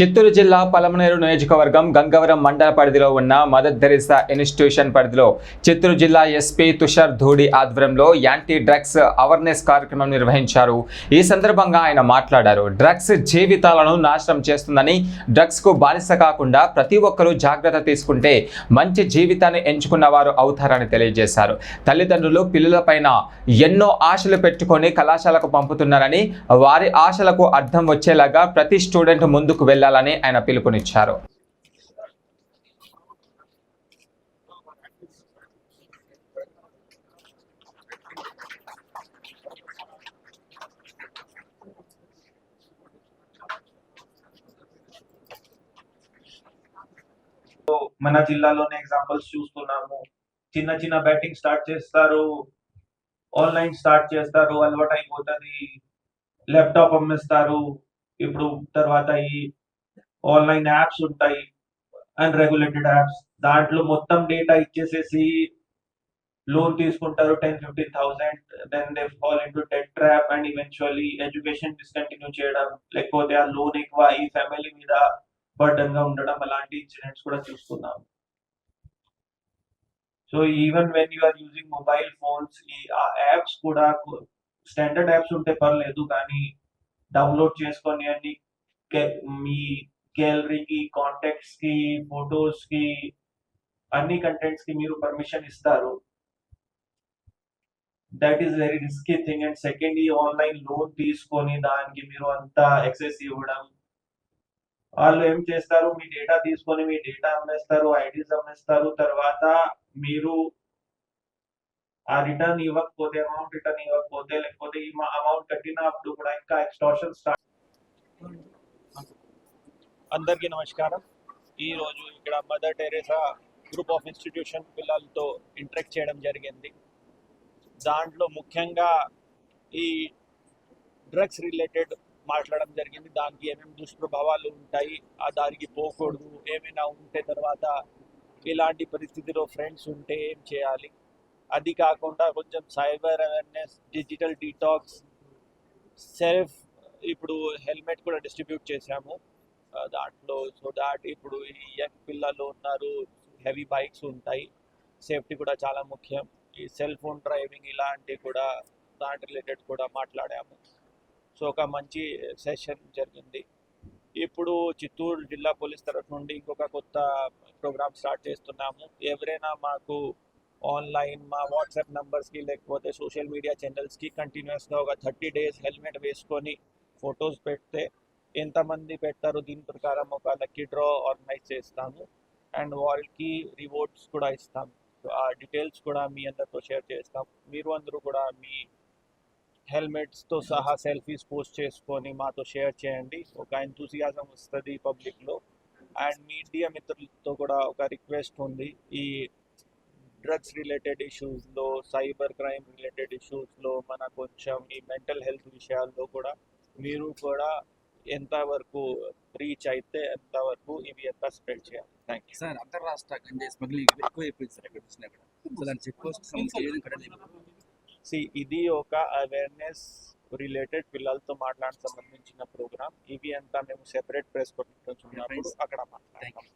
చిత్తూరు జిల్లా పలమనేరు నియోజకవర్గం గంగవరం మండల పరిధిలో ఉన్న మదర్ తెరెసా ఇన్స్టిట్యూషన్ పరిధిలో చిత్తూరు జిల్లా ఎస్పీ తుషార్ ధూడి ఆధ్వర్యంలో యాంటీ డ్రగ్స్ అవేర్నెస్ కార్యక్రమం నిర్వహించారు. ఈ సందర్భంగా ఆయన మాట్లాడారు. డ్రగ్స్ జీవితాలను నాశనం చేస్తుందని, డ్రగ్స్కు బానిస కాకుండా ప్రతి ఒక్కరూ జాగ్రత్త తీసుకుంటే మంచి జీవితాన్ని ఎంచుకున్న వారు అవుతారని తెలియజేశారు. తల్లిదండ్రులు పిల్లలపైన ఎన్నో ఆశలు పెట్టుకొని కళాశాలకు పంపుతున్నారని, వారి ఆశలకు అర్థం వచ్చేలాగా ప్రతి స్టూడెంట్ ముందుకు వెళ్ళాలని ఆయన పిలుపునిచ్చారు. మన జిల్లాలోనే ఎగ్జాంపుల్స్ చూస్తున్నాము. చిన్న చిన్న బ్యాటింగ్ స్టార్ట్ చేస్తారు, ఆన్లైన్ స్టార్ట్ చేస్తారు, అలవాటు అయిపోతుంది, ల్యాప్టాప్ అమ్మేస్తారు. ఇప్పుడు తర్వాత ఈ ఆన్లైన్ యాప్స్ ఉంటాయి, అన్రెగ్యులేటెడ్ యాప్స్, దాంట్లో మొత్తం డేటా ఇచ్చేసేసి లోన్ తీసుకుంటారు 10-15,000. Then they fall into debt trap and eventually education discontinue చేయడం, లేకపోతే ఆ లోన్ ఎక్కువ ఈ ఫ్యామిలీ మీద బర్డన్ గా ఉండడం, అలాంటి ఇన్సిడెంట్స్ కూడా చూస్తున్నాం. So even when you are using mobile phones, ఈ ఆ యాప్స్ కూడా స్టాండర్డ్ యాప్స్ ఉంటే పర్లేదు, కానీ డౌన్లోడ్ చేసుకొని అన్ని మీ గ్యాలరీకి, కాంటాక్ట్స్ కి, ఫొటోస్ కి, అన్ని కంటెంట్స్ కి మీరు పర్మిషన్ ఇస్తారు. That is very risky thing. And second, ఈ ఆన్లైన్ లోన్ తీసుకొని దానికి మీరు అంతా ఎక్సెస్ ఇవ్వడం. వాళ్ళు ఏం చేస్తారు, మీ డేటా తీసుకొని మీ డేటా అమ్మేస్తారు, ఐడీస్ అమ్మేస్తారు. తర్వాత మీరు ఆ రిటర్న్ ఇవ్వకపోతే, అమౌంట్ రిటర్న్ ఇవ్వకపోతే, లేకపోతే ఈ అమౌంట్ కట్టినప్పుడు కూడా ఇంకా ఎక్స్టార్షన్ స్టార్ట్. అందరికీ నమస్కారం. ఈరోజు ఇక్కడ mother Teresa group of institution పిల్లలతో ఇంటరాక్ట్ చేయడం జరిగింది. దాంట్లో ముఖ్యంగా ఈ డ్రగ్స్ రిలేటెడ్ మాట్లాడడం జరిగింది. దానికి ఏమేమి దుష్ప్రభావాలు ఉంటాయి, ఆ దానికి పోకూడదు, ఏమైనా ఉంటే తర్వాత ఇలాంటి పరిస్థితిలో ఫ్రెండ్స్ ఉంటే ఏం చేయాలి, అది కాకుండా కొంచెం cyber awareness, digital detox, self, ఇప్పుడు హెల్మెట్ కూడా డిస్ట్రిబ్యూట్ చేశాము దాంట్లో. సో దాట్ ఇప్పుడు ఈ యంగ్ పిల్లలు ఉన్నారు, హెవీ బైక్స్ ఉంటాయి, సేఫ్టీ కూడా చాలా ముఖ్యం. ఈ సెల్ ఫోన్ డ్రైవింగ్ ఇలాంటివి కూడా దాని రిలేటెడ్ కూడా మాట్లాడాము. సో ఒక మంచి సెషన్ జరిగింది. ఇప్పుడు చిత్తూరు జిల్లా పోలీస్ తరఫు నుండి ఇంకొక కొత్త ప్రోగ్రామ్ స్టార్ట్ చేస్తున్నాము. ఎవరైనా మాకు ఆన్లైన్ మా వాట్సాప్ నంబర్స్కి లేకపోతే సోషల్ మీడియా ఛానల్స్కి కంటిన్యూస్గా ఒక 30 days హెల్మెట్ వేసుకొని ఫొటోస్ పెడితే, ఎంతమంది పెడతారో దీని ప్రకారం ఒక లక్కీ డ్రా ఆర్గనైజ్ చేస్తాము అండ్ వాళ్ళకి రివార్డ్స్ కూడా ఇస్తాము. సో ఆ డీటెయిల్స్ కూడా మీ అందరితో షేర్ చేస్తాం. మీరు అందరూ కూడా మీ హెల్మెట్స్తో సహా సెల్ఫీస్ పోస్ట్ చేసుకొని మాతో షేర్ చేయండి. ఒక ఎంతూసియాజం వస్తుంది పబ్లిక్లో. అండ్ మీడియా మిత్రులతో కూడా ఒక రిక్వెస్ట్ ఉంది, ఈ డ్రగ్స్ రిలేటెడ్ ఇష్యూస్లో, సైబర్ క్రైమ్ రిలేటెడ్ ఇష్యూస్లో, మన కొంచెం ఈ మెంటల్ హెల్త్ విషయాల్లో కూడా మీరు కూడా ఎంతవరకు రీచ్ అయితే ఎంతవరకు ఇవి ఎంత స్ప్రెడ్ చేయాలి. Thank you sir. అంతర్రాష్ట్ర గంజాయి స్మగ్లింగ్ ఎక్కువ అయిపోయింది సార్ ఎక్కడ చూసినా కూడా. సో దాని చెక్ పోస్ట్ ఇది ఒక అవేర్నెస్ రిలేటెడ్ పిల్లలతో మాట్లాడడానికి సంబంధించిన ప్రోగ్రామ్. ఇవి అంతా మేము సెపరేట్ ప్రెస్ కాన్ఫరెన్స్ ఉన్నప్పుడు అక్కడ మాట్లాడతాం.